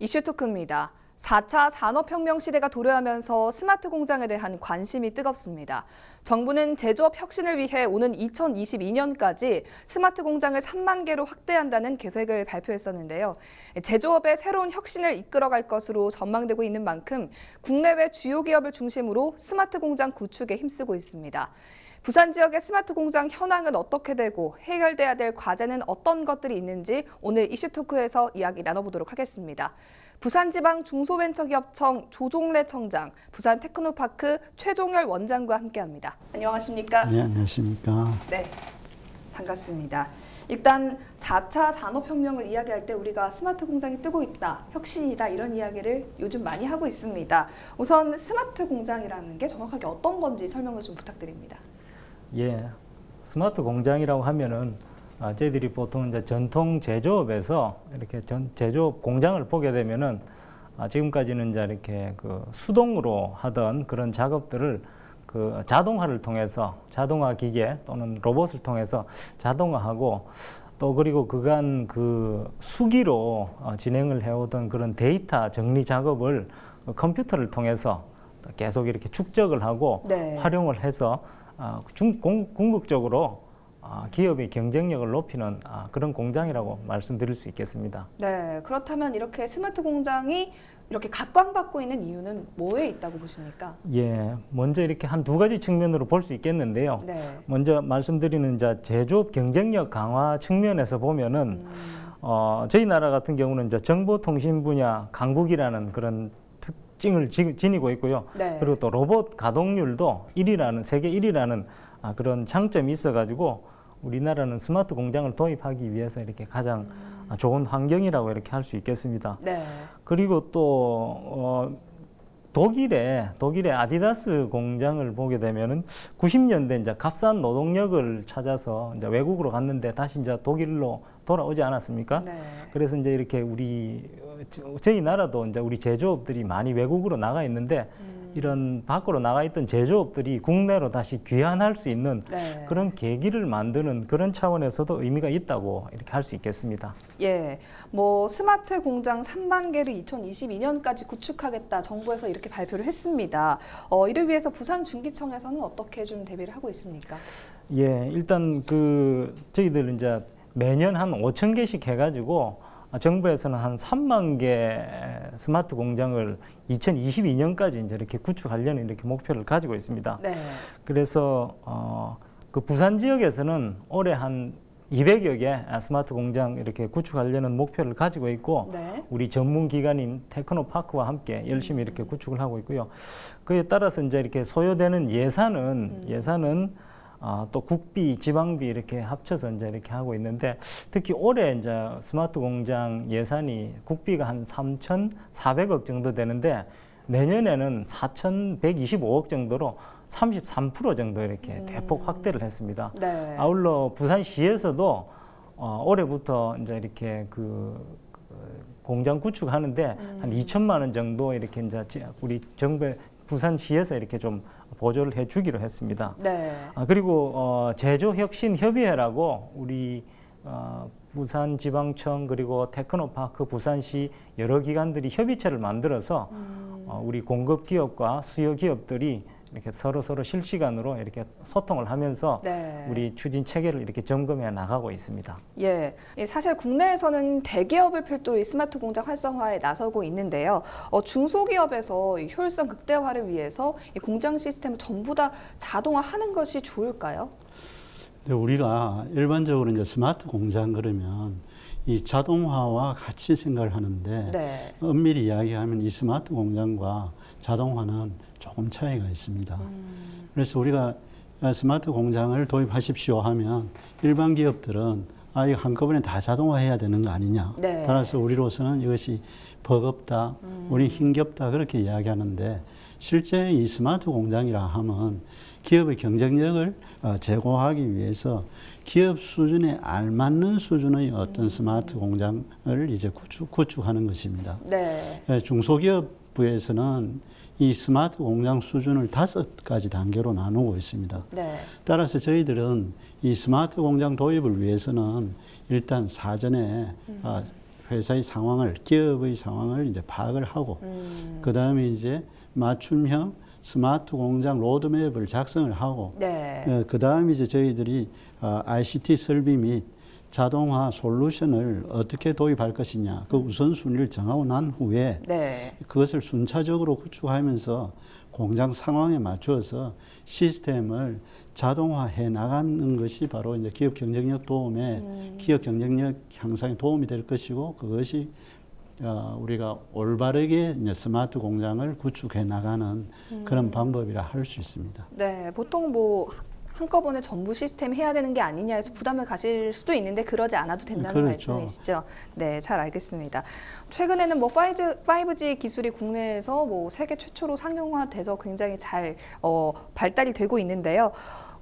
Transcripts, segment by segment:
이슈토크입니다. 4차 산업혁명 시대가 도래하면서 스마트 공장에 대한 관심이 뜨겁습니다. 정부는 제조업 혁신을 위해 오는 2022년까지 스마트 공장을 3만 개로 확대한다는 계획을 발표했었는데요. 제조업의 새로운 혁신을 이끌어갈 것으로 전망되고 있는 만큼 국내외 주요 기업을 중심으로 스마트 공장 구축에 힘쓰고 있습니다. 부산 지역의 스마트 공장 현황은 어떻게 되고 해결돼야 될 과제는 어떤 것들이 있는지 오늘 이슈토크에서 이야기 나눠보도록 하겠습니다. 부산지방 중소벤처기업청 조종래 청장, 부산 테크노파크 최종열 원장과 함께합니다. 안녕하십니까? 네, 안녕하십니까? 네, 반갑습니다. 일단 4차 산업혁명을 이야기할 때 우리가 스마트 공장이 뜨고 있다, 혁신이다 이런 이야기를 요즘 많이 하고 있습니다. 우선 스마트 공장이라는 게 정확하게 어떤 건지 설명을 좀 부탁드립니다. 예, 스마트 공장이라고 하면은 저희들이 보통 이제 전통 제조업에서 이렇게 제조업 공장을 보게 되면은 지금까지는 이제 이렇게 그 수동으로 하던 그런 작업들을 그 자동화를 통해서 자동화 기계 또는 로봇을 통해서 자동화하고 또 그리고 그간 그 수기로 진행을 해오던 그런 데이터 정리 작업을 컴퓨터를 통해서 계속 이렇게 축적을 하고 네. 활용을 해서 궁극적으로 기업의 경쟁력을 높이는 그런 공장이라고 말씀드릴 수 있겠습니다. 네, 그렇다면 이렇게 스마트 공장이 이렇게 각광받고 있는 이유는 뭐에 있다고 보십니까? 예, 먼저 이렇게 한 두 가지 측면으로 볼 수 있겠는데요. 네. 먼저 말씀드리는 이제 제조업 경쟁력 강화 측면에서 보면은 저희 나라 같은 경우는 이제 정보통신 분야 강국이라는 그런 특징을 지니고 있고요. 네. 그리고 또 로봇 가동률도 1위라는 세계 1위라는 그런 장점이 있어가지고 우리나라는 스마트 공장을 도입하기 위해서 이렇게 가장 좋은 환경이라고 이렇게 할 수 있겠습니다. 네. 그리고 또 독일의 아디다스 공장을 보게 되면은 90년대 이제 값싼 노동력을 찾아서 이제 외국으로 갔는데 다시 이제 독일로 돌아오지 않았습니까? 네. 그래서 이제 이렇게 저희 나라도 이제 우리 제조업들이 많이 외국으로 나가 있는데 이런 밖으로 나가 있던 제조업들이 국내로 다시 귀환할 수 있는 네. 그런 계기를 만드는 그런 차원에서도 의미가 있다고 이렇게 할 수 있겠습니다. 예, 뭐 스마트 공장 3만 개를 2022년까지 구축하겠다 정부에서 이렇게 발표를 했습니다. 이를 위해서 부산 중기청에서는 어떻게 좀 대비를 하고 있습니까? 예, 일단 저희들 이제 매년 한 5천 개씩 해가지고 정부에서는 한 3만 개 스마트 공장을 2022년까지 이제 이렇게 구축하려는 이렇게 목표를 가지고 있습니다. 네. 그래서 그 부산 지역에서는 올해 한 200여 개 스마트 공장 이렇게 구축하려는 목표를 가지고 있고 네. 우리 전문 기관인 테크노파크와 함께 열심히 이렇게 구축을 하고 있고요. 그에 따라서 이제 이렇게 소요되는 예산은 또 국비, 지방비 이렇게 합쳐서 이제 이렇게 하고 있는데 특히 올해 이제 스마트 공장 예산이 국비가 한 3,400억 정도 되는데 내년에는 4,125억 정도로 33% 정도 이렇게 대폭 확대를 했습니다. 네. 아울러 부산시에서도 올해부터 이제 이렇게 공장 구축하는데 한 2천만 원 정도 이렇게 이제 우리 정부의 부산시에서 이렇게 좀 보조를 해주기로 했습니다. 네. 그리고 제조혁신협의회라고 우리 부산지방청 그리고 테크노파크 부산시 여러 기관들이 협의체를 만들어서 우리 공급 기업과 수요 기업들이 이렇게 서로 실시간으로 이렇게 소통을 하면서 네. 우리 추진 체계를 이렇게 점검해 나가고 있습니다. 예, 사실 국내에서는 대기업을 필두로 이 스마트 공장 활성화에 나서고 있는데요. 중소기업에서 이 효율성 극대화를 위해서 이 공장 시스템을 전부 다 자동화하는 것이 좋을까요? 근데 우리가 일반적으로 이제 스마트 공장 그러면 이 자동화와 같이 생각을 하는데 네. 엄밀히 이야기하면 이 스마트 공장과 자동화는 조금 차이가 있습니다. 그래서 우리가 스마트 공장을 도입하십시오 하면 일반 기업들은 이거 한꺼번에 다 자동화해야 되는 거 아니냐. 네. 따라서 우리로서는 이것이 버겁다, 우리 힘겹다 그렇게 이야기하는데 실제 이 스마트 공장이라 하면 기업의 경쟁력을 제고하기 위해서 기업 수준에 알맞는 수준의 어떤 스마트 공장을 이제 구축하는 것입니다. 네. 중소기업부에서는 이 스마트 공장 수준을 5가지 단계로 나누고 있습니다. 네. 따라서 저희들은 이 스마트 공장 도입을 위해서는 일단 사전에 회사의 상황을, 기업의 상황을 이제 파악을 하고, 그 다음에 이제 맞춤형 스마트 공장 로드맵을 작성을 하고, 네. 그 다음에 이제 저희들이 ICT 설비 및 자동화 솔루션을 어떻게 도입할 것이냐, 그 우선순위를 정하고 난 후에 네. 그것을 순차적으로 구축하면서 공장 상황에 맞추어서 시스템을 자동화해 나가는 것이 바로 이제 기업 경쟁력 도움에, 기업 경쟁력 향상에 도움이 될 것이고, 그것이 우리가 올바르게 이제 스마트 공장을 구축해 나가는 그런 방법이라 할 수 있습니다. 네. 보통 뭐 한꺼번에 전부 시스템 해야 되는 게 아니냐 해서 부담을 가실 수도 있는데 그러지 않아도 된다는 그렇죠. 말씀이시죠? 네, 잘 알겠습니다. 최근에는 뭐 5G 기술이 국내에서 뭐 세계 최초로 상용화돼서 굉장히 잘 발달이 되고 있는데요.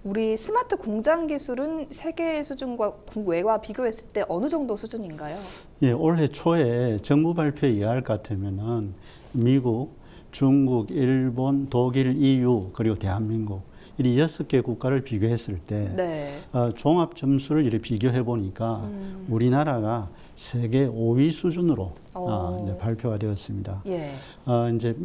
우리 스마트 공장 기술은 세계 수준과 국외와 비교했을 때 어느 정도 수준인가요? 예, 올해 초에 정부 발표에 의할 것 같으면은 미국, 중국, 일본, 독일, EU 그리고 대한민국 이 6개 국가를 비교했을 때 네. 종합 점수를 이렇게 비교해 보니까 우리나라가 세계 5위 수준으로 이제 발표가 되었습니다. 예. 이제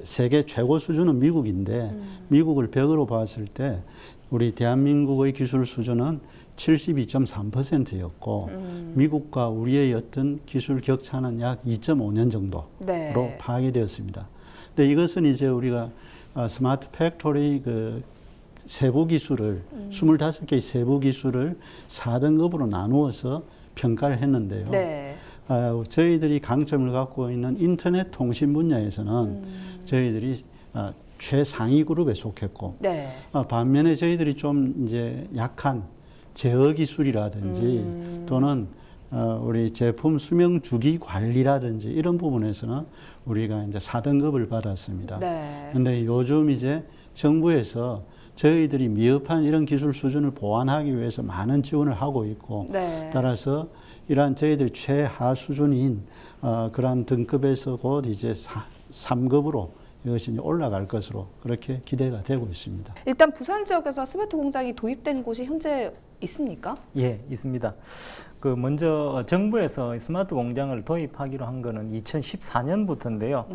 세계 최고 수준은 미국인데 미국을 100으로 봤을 때 우리 대한민국의 기술 수준은 72.3%였고 미국과 우리의 어떤 기술 격차는 약 2.5년 정도로 네. 파악이 되었습니다. 근데 이것은 이제 우리가 스마트 팩토리 그 세부 기술을 25개의 세부 기술을 4등급으로 나누어서 평가를 했는데요. 네. 저희들이 강점을 갖고 있는 인터넷 통신 분야에서는 저희들이 최상위 그룹에 속했고, 네. 반면에 저희들이 좀 이제 약한 제어 기술이라든지 또는 우리 제품 수명 주기 관리라든지 이런 부분에서는 우리가 이제 4등급을 받았습니다. 네. 근데 요즘 이제 정부에서 저희들이 미흡한 이런 기술 수준을 보완하기 위해서 많은 지원을 하고 있고, 네. 따라서 이러한 저희들 최하 수준인 그러한 등급에서 곧 이제 3급으로 이것이 이제 올라갈 것으로 그렇게 기대가 되고 있습니다. 일단 부산 지역에서 스마트 공장이 도입된 곳이 현재 있습니까? 예, 있습니다. 그 먼저 정부에서 스마트 공장을 도입하기로 한 거는 2014년부터인데요.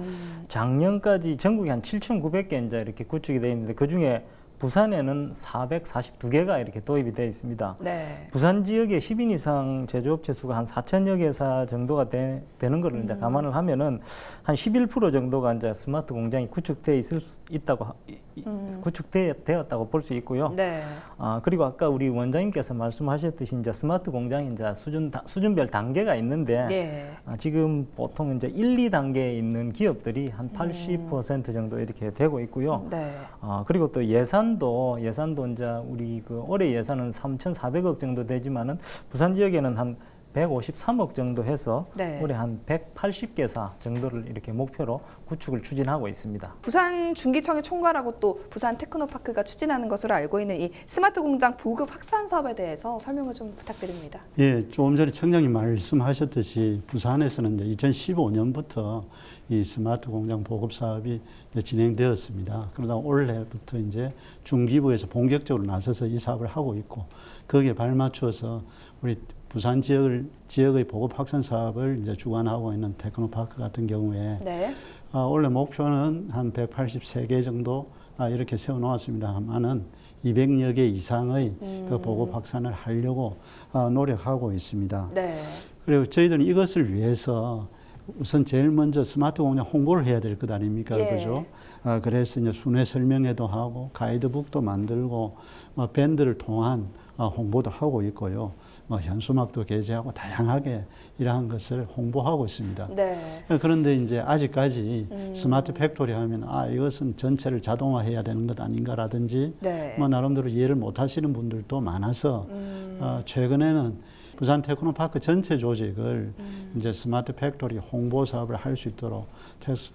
작년까지 전국에 한 7,900개 이제 이렇게 구축이 되어 있는데 그 중에 부산에는 442개가 이렇게 도입이 되어 있습니다. 네. 부산 지역에 10인 이상 제조업체 수가 한 4천여 개사 정도가 되는 거를 이제 감안을 하면은 한 11% 정도가 이제 스마트 공장이 구축되어 구축되었다고 볼 수 있고요. 네. 그리고 아까 우리 원장님께서 말씀하셨듯이 이제 스마트 공장이 이제 수준별 단계가 있는데 예. 지금 보통 이제 1, 2단계에 있는 기업들이 한 80% 정도 이렇게 되고 있고요. 네. 그리고 또 예산도 이제 우리 그 올해 예산은 3,400억 정도 되지만은 부산 지역에는 한 153억 정도 해서 네. 올해 한 180개사 정도를 이렇게 목표로 구축을 추진하고 있습니다. 부산 중기청이 총괄하고 또 부산 테크노파크가 추진하는 것으로 알고 있는 이 스마트 공장 보급 확산 사업에 대해서 설명을 좀 부탁드립니다. 예, 조금 전에 청장님 말씀하셨듯이 부산에서는 이제 2015년부터 이 스마트 공장 보급 사업이 진행되었습니다. 그러다 올해부터 이제 중기부에서 본격적으로 나서서 이 사업을 하고 있고 거기에 발맞추어서 우리 부산 지역의 보급 확산 사업을 이제 주관하고 있는 테크노파크 같은 경우에 네. 원래 목표는 한 183개 정도 이렇게 세워놓았습니다만은 200여 개 이상의 그 보급 확산을 하려고 노력하고 있습니다. 네. 그리고 저희들은 이것을 위해서 우선 제일 먼저 스마트 공장 홍보를 해야 될 것 아닙니까? 예. 그죠? 그래서 이제 순회 설명회도 하고 가이드북도 만들고 밴드를 통한 홍보도 하고 있고요. 현수막도 게재하고 다양하게 이러한 것을 홍보하고 있습니다. 네. 그런데 이제 아직까지 스마트 팩토리 하면 이것은 전체를 자동화해야 되는 것 아닌가라든지 네. 나름대로 이해를 못 하시는 분들도 많아서 최근에는 부산 테크노파크 전체 조직을 이제 스마트 팩토리 홍보 사업을 할 수 있도록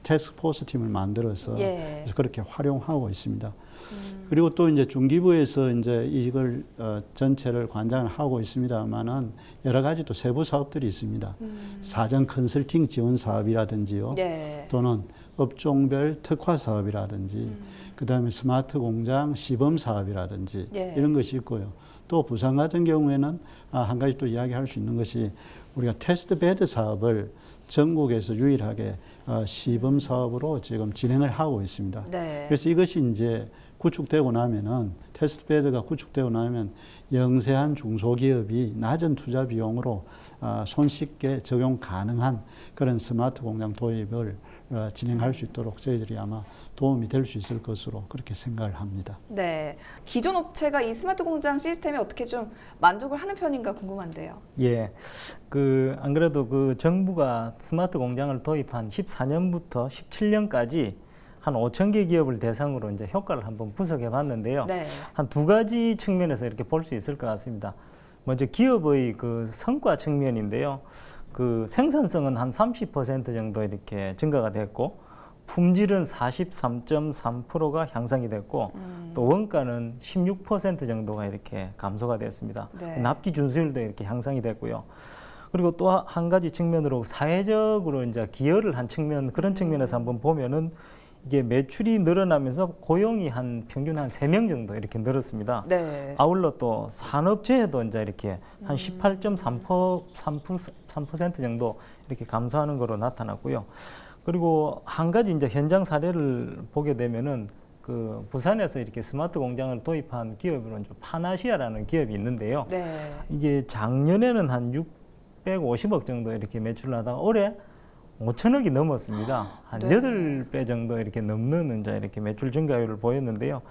태스크포스 팀을 만들어서 예. 그래서 그렇게 활용하고 있습니다. 그리고 또 이제 중기부에서 이제 이걸 전체를 관장을 하고 있습니다만은 여러 가지 또 세부 사업들이 있습니다. 사전 컨설팅 지원 사업이라든지요. 예. 또는 업종별 특화 사업이라든지 그다음에 스마트 공장 시범 사업이라든지 예. 이런 것이 있고요. 또 부산 같은 경우에는 한 가지 또 이야기할 수 있는 것이 우리가 테스트 베드 사업을 전국에서 유일하게 시범 사업으로 지금 진행을 하고 있습니다. 네. 그래서 이것이 이제 구축되고 나면은 테스트 베드가 구축되고 나면 영세한 중소기업이 낮은 투자 비용으로 손쉽게 적용 가능한 그런 스마트 공장 도입을 진행할 수 있도록 저희들이 아마 도움이 될 수 있을 것으로 그렇게 생각을 합니다. 네. 기존 업체가 이 스마트 공장 시스템에 어떻게 좀 만족을 하는 편인가 궁금한데요. 예, 안 그래도 그 정부가 스마트 공장을 도입한 14년부터 17년까지 한 5천 개 기업을 대상으로 이제 효과를 한번 분석해 봤는데요. 네. 한 두 가지 측면에서 이렇게 볼 수 있을 것 같습니다. 먼저 기업의 그 성과 측면인데요. 그 생산성은 한 30% 정도 이렇게 증가가 됐고, 품질은 43.3%가 향상이 됐고, 또 원가는 16% 정도가 이렇게 감소가 됐습니다. 네. 납기 준수율도 이렇게 향상이 됐고요. 그리고 또 한 가지 측면으로 사회적으로 이제 기여를 한 측면, 그런 측면에서 한번 보면은 이게 매출이 늘어나면서 고용이 한 평균 한 3명 정도 이렇게 늘었습니다. 네. 아울러 또 산업재해도 이제 이렇게 한 18.3% 정도 이렇게 감소하는 거로 나타났고요. 그리고 한 가지 이제 현장 사례를 보게 되면은 그 부산에서 이렇게 스마트 공장을 도입한 기업으로는 파나시아라는 기업이 있는데요. 네. 이게 작년에는 한 650억 정도 이렇게 매출을 하다가 올해 5천억이 넘었습니다. 한 네. 8배 정도 이렇게 넘는 이제 이렇게 매출 증가율을 보였는데요.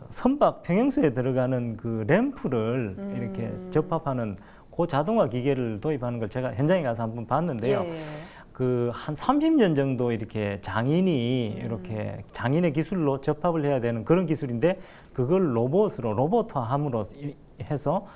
선박 평형수에 들어가는 그 램프를 이렇게 접합하는 그 자동화 기계를 도입하는 걸 제가 현장에 가서 한번 봤는데요. 예. 그 한 30년 정도 이렇게 장인이 이렇게 장인의 기술로 접합을 해야 되는 그런 기술인데, 그걸 로봇화함으로 해서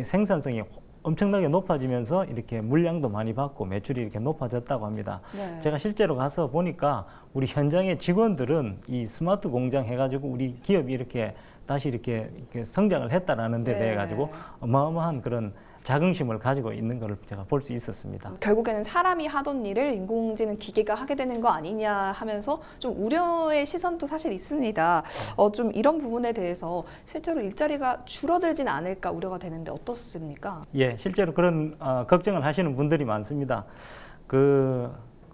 생산성이 엄청나게 높아지면서 이렇게 물량도 많이 받고 매출이 이렇게 높아졌다고 합니다. 네. 제가 실제로 가서 보니까 우리 현장의 직원들은 이 스마트 공장 해가지고 우리 기업이 이렇게 다시 이렇게 성장을 했다라는 데 네. 대해 가지고 어마어마한 그런 자긍심을 가지고 있는 걸 제가 볼 수 있었습니다. 결국에는 사람이 하던 일을 인공지능 기계가 하게 되는 거 아니냐 하면서 좀 우려의 시선도 사실 있습니다. 좀 이런 부분에 대해서 실제로 일자리가 줄어들진 않을까 우려가 되는데 어떻습니까? 예, 실제로 그런 걱정을 하시는 분들이 많습니다. 그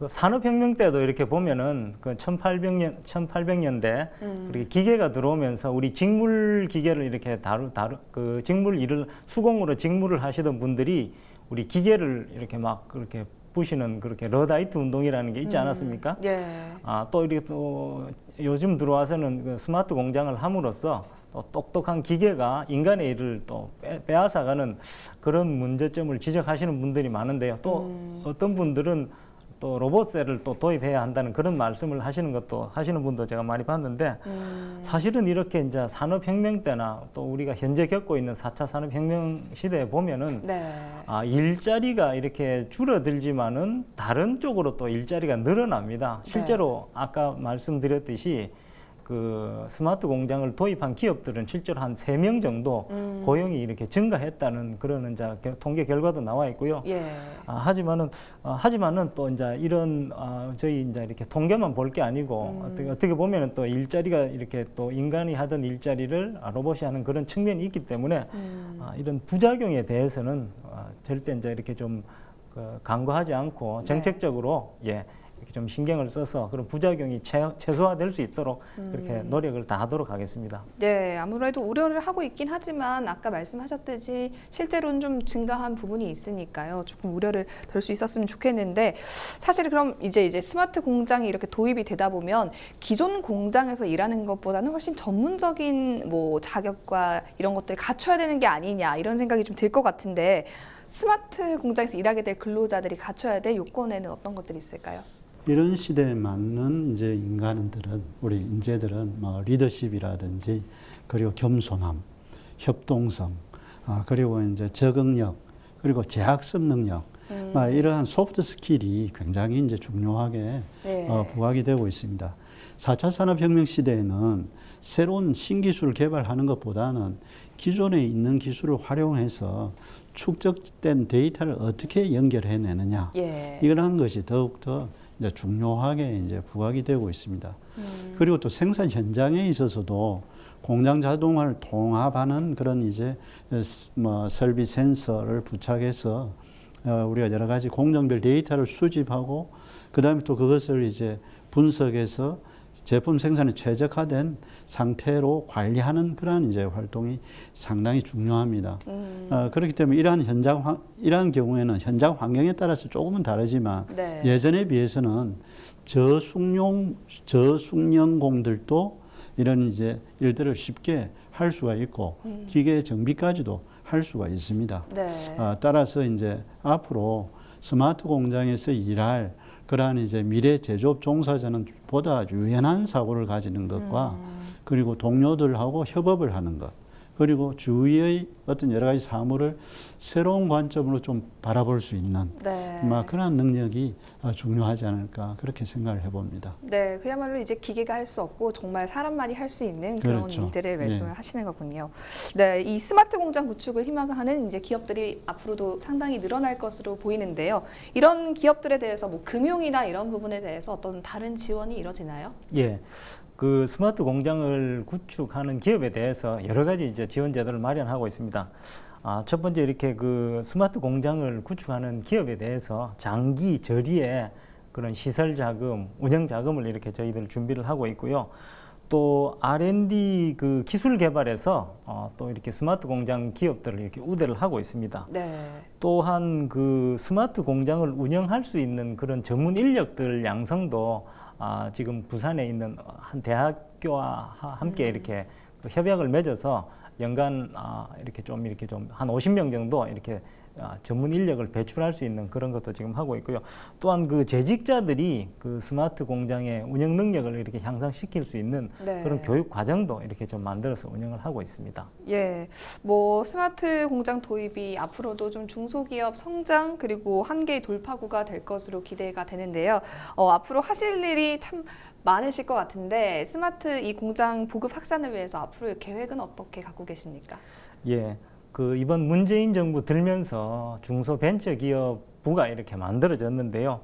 산업혁명 때도 이렇게 보면은 그 1800년대 그렇게 기계가 들어오면서 우리 직물 기계를 이렇게 그 직물 일을 수공으로 직물을 하시던 분들이 우리 기계를 이렇게 막 그렇게 부시는 그렇게 러다이트 운동이라는 게 있지 않았습니까? 예. 또 이렇게 또 요즘 들어와서는 그 스마트 공장을 함으로써 또 똑똑한 기계가 인간의 일을 또 빼앗아가는 그런 문제점을 지적하시는 분들이 많은데요. 또 어떤 분들은 또 로봇셀을 또 도입해야 한다는 그런 말씀을 하시는 분도 제가 많이 봤는데, 사실은 이렇게 이제 산업혁명 때나 또 우리가 현재 겪고 있는 4차 산업혁명 시대에 보면은 네. 일자리가 이렇게 줄어들지만은 다른 쪽으로 또 일자리가 늘어납니다. 실제로 아까 말씀드렸듯이 그 스마트 공장을 도입한 기업들은 실제로 한 3명 정도 고용이 이렇게 증가했다는 그런 이제 통계 결과도 나와 있고요. 예. 하지만은 또 이제 이런 저희 이제 이렇게 통계만 볼 게 아니고 어떻게 보면은 또 일자리가 이렇게 또 인간이 하던 일자리를 로봇이 하는 그런 측면이 있기 때문에 이런 부작용에 대해서는 절대 이제 이렇게 좀 간과하지 않고 정책적으로 이렇게 좀 신경을 써서 그런 부작용이 최소화될 수 있도록 그렇게 노력을 다하도록 하겠습니다. 네, 아무래도 우려를 하고 있긴 하지만 아까 말씀하셨듯이 실제로는 좀 증가한 부분이 있으니까요. 조금 우려를 덜 수 있었으면 좋겠는데, 사실 그럼 이제 스마트 공장이 이렇게 도입이 되다 보면 기존 공장에서 일하는 것보다는 훨씬 전문적인 뭐 자격과 이런 것들을 갖춰야 되는 게 아니냐 이런 생각이 좀 들 것 같은데, 스마트 공장에서 일하게 될 근로자들이 갖춰야 될 요건에는 어떤 것들이 있을까요? 이런 시대에 맞는 이제 인간들은, 우리 인재들은 뭐 리더십이라든지, 그리고 겸손함, 협동성, 그리고 이제 적응력, 그리고 재학습 능력, 이러한 소프트 스킬이 굉장히 이제 중요하게 부각이 되고 있습니다. 4차 산업혁명 시대에는 새로운 신기술을 개발하는 것보다는 기존에 있는 기술을 활용해서 축적된 데이터를 어떻게 연결해내느냐. 예. 이런 것이 더욱더 이제 중요하게 이제 부각이 되고 있습니다. 그리고 또 생산 현장에 있어서도 공장 자동화를 통합하는 그런 이제 뭐 설비 센서를 부착해서 우리가 여러 가지 공정별 데이터를 수집하고 그다음에 또 그것을 이제 분석해서 제품 생산에 최적화된 상태로 관리하는 그런 이제 활동이 상당히 중요합니다. 그렇기 때문에 이러한 경우에는 현장 환경에 따라서 조금은 다르지만 네. 예전에 비해서는 저숙련공들도 이런 이제 일들을 쉽게 할 수가 있고 기계 정비까지도 할 수가 있습니다. 네. 따라서 이제 앞으로 스마트 공장에서 일할 그러한 이제 미래 제조업 종사자는 보다 유연한 사고를 가지는 것과 그리고 동료들하고 협업을 하는 것 그리고 주위의 어떤 여러 가지 사물을 새로운 관점으로 좀 바라볼 수 있는 네. 그런 능력이 중요하지 않을까 그렇게 생각을 해봅니다. 네, 그야말로 이제 기계가 할 수 없고 정말 사람만이 할 수 있는 그런 그렇죠. 일들을 말씀을 예. 하시는 거군요. 네, 이 스마트 공장 구축을 희망하는 이제 기업들이 앞으로도 상당히 늘어날 것으로 보이는데요. 이런 기업들에 대해서 뭐 금융이나 이런 부분에 대해서 어떤 다른 지원이 이뤄지나요? 예. 그 스마트 공장을 구축하는 기업에 대해서 여러 가지 이제 지원 제도를 마련하고 있습니다. 첫 번째 이렇게 그 스마트 공장을 구축하는 기업에 대해서 장기 저리의 그런 시설 자금, 운영 자금을 이렇게 저희들 준비를 하고 있고요. 또 R&D 그 기술 개발에서 또 이렇게 스마트 공장 기업들을 이렇게 우대를 하고 있습니다. 네. 또한 그 스마트 공장을 운영할 수 있는 그런 전문 인력들 양성도 지금 부산에 있는 한 대학교와 함께 이렇게 그 협약을 맺어서 연간 이렇게 좀 한 50명 정도 이렇게 전문 인력을 배출할 수 있는 그런 것도 지금 하고 있고요. 또한 그 재직자들이 그 스마트 공장의 운영 능력을 이렇게 향상시킬 수 있는 네. 그런 교육 과정도 이렇게 좀 만들어서 운영을 하고 있습니다. 예, 뭐 스마트 공장 도입이 앞으로도 좀 중소기업 성장 그리고 한계의 돌파구가 될 것으로 기대가 되는데요. 앞으로 하실 일이 참 많으실 것 같은데 스마트 이 공장 보급 확산을 위해서 앞으로의 계획은 어떻게 갖고 계십니까? 예, 그 이번 문재인 정부 들면서 중소벤처기업부가 이렇게 만들어졌는데요.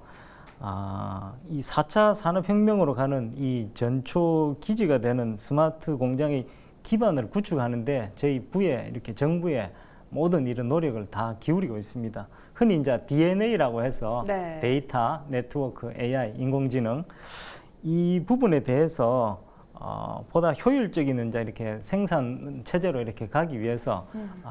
이 4차 산업혁명으로 가는 이 전초 기지가 되는 스마트 공장의 기반을 구축하는데 저희 부에 이렇게 정부의 모든 이런 노력을 다 기울이고 있습니다. 흔히 이제 DNA라고 해서 네. 데이터, 네트워크, AI, 인공지능 이 부분에 대해서 보다 효율적인 이제 이렇게 생산 체제로 이렇게 가기 위해서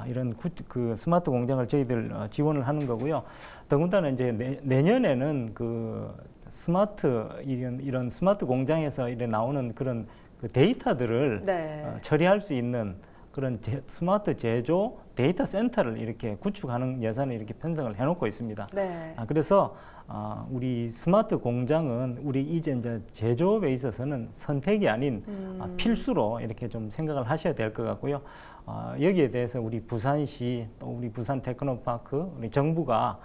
이런 그 스마트 공장을 저희들 지원을 하는 거고요. 더군다나 이제 내년에는 그 스마트 이런 스마트 공장에서 이래 나오는 그런 그 데이터들을 네. 처리할 수 있는 그런 스마트 제조 데이터 센터를 이렇게 구축하는 예산을 이렇게 편성을 해놓고 있습니다. 네. 그래서 우리 스마트 공장은 우리 이제 제조업에 있어서는 선택이 아닌 필수로 이렇게 좀 생각을 하셔야 될 것 같고요. 여기에 대해서 우리 부산시 또 우리 부산 테크노파크 우리 정부가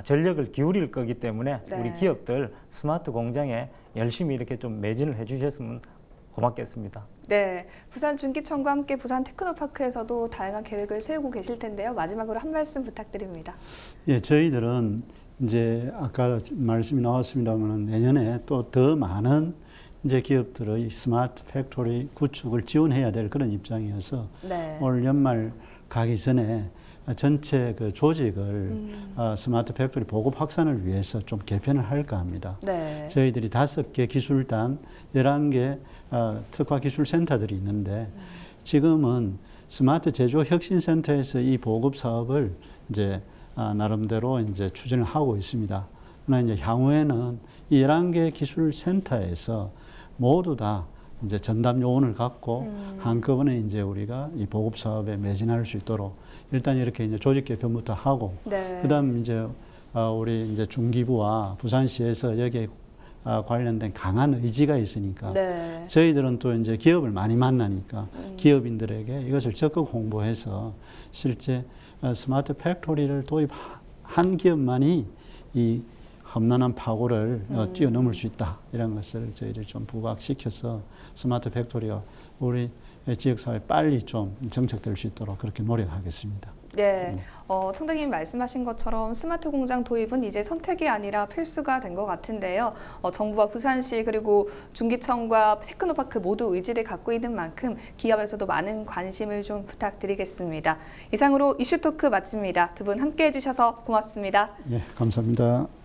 전력을 기울일 거기 때문에 네. 우리 기업들 스마트 공장에 열심히 이렇게 좀 매진을 해주셨으면 고맙겠습니다. 네, 부산 중기청과 함께 부산 테크노파크에서도 다양한 계획을 세우고 계실 텐데요. 마지막으로 한 말씀 부탁드립니다. 예, 저희들은 이제 아까 말씀이 나왔습니다만 내년에 또 더 많은 이제 기업들의 스마트 팩토리 구축을 지원해야 될 그런 입장이어서 네. 올 연말 가기 전에 전체 그 조직을 스마트 팩토리 보급 확산을 위해서 좀 개편을 할까 합니다. 네. 저희들이 5개 기술단, 11개 특화 기술 센터들이 있는데 지금은 스마트 제조 혁신센터에서 이 보급 사업을 이제 나름대로 이제 추진을 하고 있습니다. 그러나 이제 향후에는 이 11개 기술 센터에서 모두 다 이제 전담 요원을 갖고 한꺼번에 이제 우리가 이 보급 사업에 매진할 수 있도록 일단 이렇게 이제 조직 개편부터 하고 네. 그다음 이제 우리 이제 중기부와 부산시에서 여기에 관련된 강한 의지가 있으니까 네. 저희들은 또 이제 기업을 많이 만나니까 기업인들에게 이것을 적극 홍보해서 실제 스마트 팩토리를 도입한 기업만이 이 험난한 파고를 뛰어넘을 수 있다. 이런 것을 저희들 좀 부각시켜서 스마트 팩토리가 우리 지역사회에 빨리 좀 정착될 수 있도록 그렇게 노력하겠습니다. 네, 청장님 말씀하신 것처럼 스마트 공장 도입은 이제 선택이 아니라 필수가 된 것 같은데요. 정부와 부산시 그리고 중기청과 테크노파크 모두 의지를 갖고 있는 만큼 기업에서도 많은 관심을 좀 부탁드리겠습니다. 이상으로 이슈토크 마칩니다. 두 분 함께해 주셔서 고맙습니다. 예, 감사합니다.